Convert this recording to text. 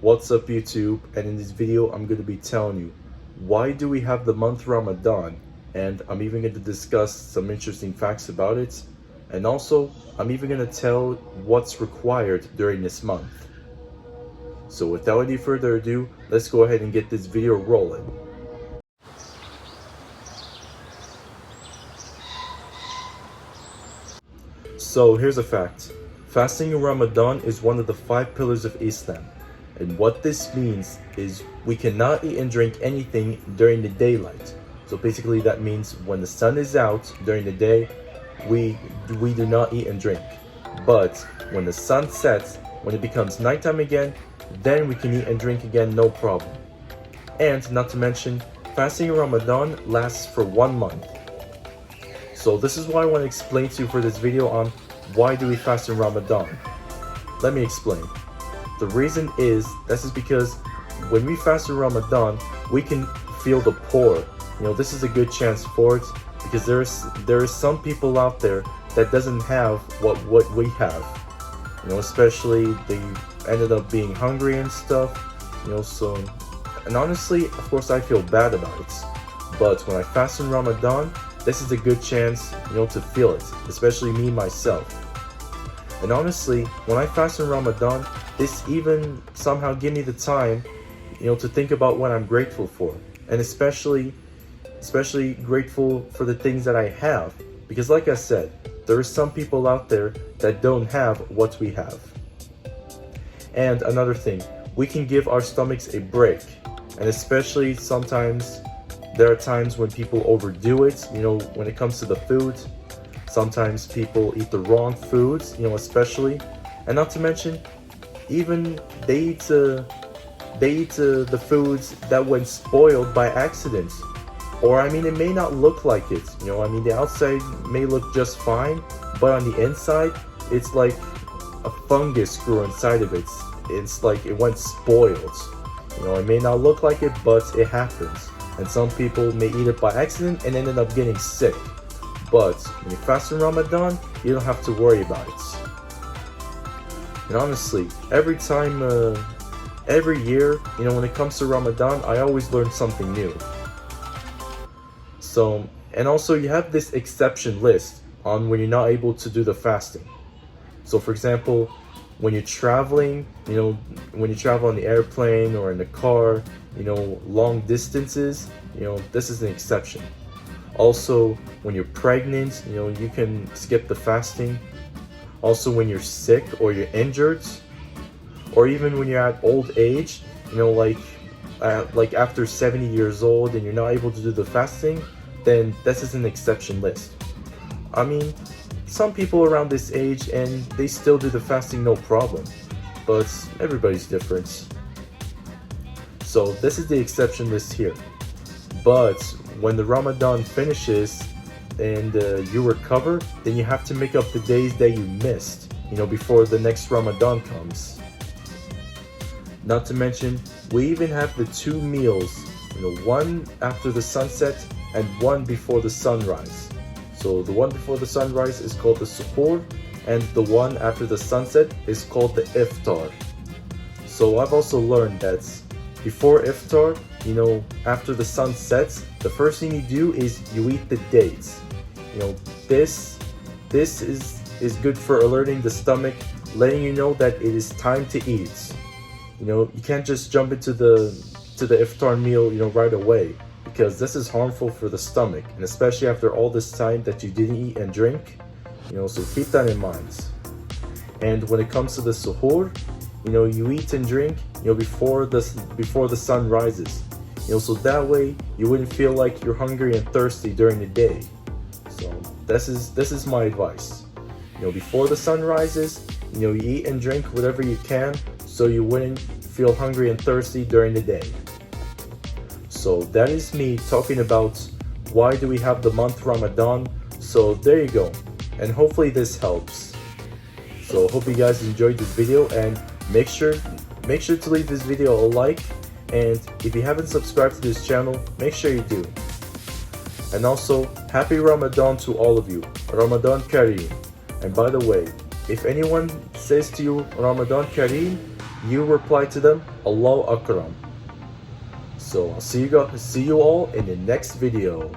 What's up YouTube? And in this video I'm going to be telling you why do we have the month Ramadan, and I'm even going to discuss some interesting facts about it, and also I'm even going to tell what's required during this month. So without any further ado, let's go ahead and get this video rolling. So here's a fact. Fasting in Ramadan is one of the 5 pillars of Islam. And what this means is we cannot eat and drink anything during the daylight. So basically that means when the sun is out during the day, we do not eat and drink. But when the sun sets, when it becomes nighttime again, then we can eat and drink again, no problem. And not to mention, fasting in Ramadan lasts for 1 month. So this is what I want to explain to you for this video on why do we fast in Ramadan. Let me explain. The reason is, this is because when we fast in Ramadan, we can feel the poor. This is a good chance for it, because there is some people out there that doesn't have what we have. Especially they ended up being hungry and stuff. And honestly, of course, I feel bad about it. But when I fast in Ramadan, this is a good chance, to feel it, especially me myself. And honestly, when I fast in Ramadan, this even somehow give me the time, to think about what I'm grateful for, and especially grateful for the things that I have, because like I said, there are some people out there that don't have what we have. And another thing, we can give our stomachs a break, and especially sometimes there are times when people overdo it, when it comes to the food. Sometimes people eat the wrong foods, especially, and not to mention, even they eat the foods that went spoiled by accident. Or it may not look like it, the outside may look just fine, but on the inside, it's like a fungus grew inside of it. It's like it went spoiled. It may not look like it, but it happens. And some people may eat it by accident and ended up getting sick. But when you fast in Ramadan, you don't have to worry about it. And honestly, every year, when it comes to Ramadan, I always learn something new. So, and also you have this exception list on when you're not able to do the fasting. So for example, when you're traveling, when you travel on the airplane or in the car, long distances, this is an exception. Also, when you're pregnant, you can skip the fasting. Also, when you're sick or you're injured, or even when you're at old age, like after 70 years old and you're not able to do the fasting, then this is an exception list. Some people around this age and they still do the fasting no problem, but everybody's different. So this is the exception list here. But when the Ramadan finishes and you recover, then you have to make up the days that you missed, before the next Ramadan comes. Not to mention, we even have the 2 meals, one after the sunset and one before the sunrise. So the one before the sunrise is called the Suhoor, and the one after the sunset is called the Iftar. So I've also learned that before Iftar, after the sun sets, the first thing you do is you eat the dates. This is good for alerting the stomach, letting you know that it is time to eat. You can't just jump into the Iftar meal, right away, because this is harmful for the stomach, and especially after all this time that you didn't eat and drink. So keep that in mind. And when it comes to the Suhoor, you eat and drink, before the sun rises. So that way you wouldn't feel like you're hungry and thirsty during the day. So this is my advice. Before the sun rises, you eat and drink whatever you can, so you wouldn't feel hungry and thirsty during the day. So that is me talking about why do we have the month Ramadan. So there you go, and hopefully this helps. So hope you guys enjoyed this video, and make sure to leave this video a like, and if you haven't subscribed to this channel, make sure you do. And also, happy Ramadan to all of you. Ramadan Kareem. And by the way, if anyone says to you Ramadan Kareem, you reply to them, Allahu Akram. So I'll see you all in the next video.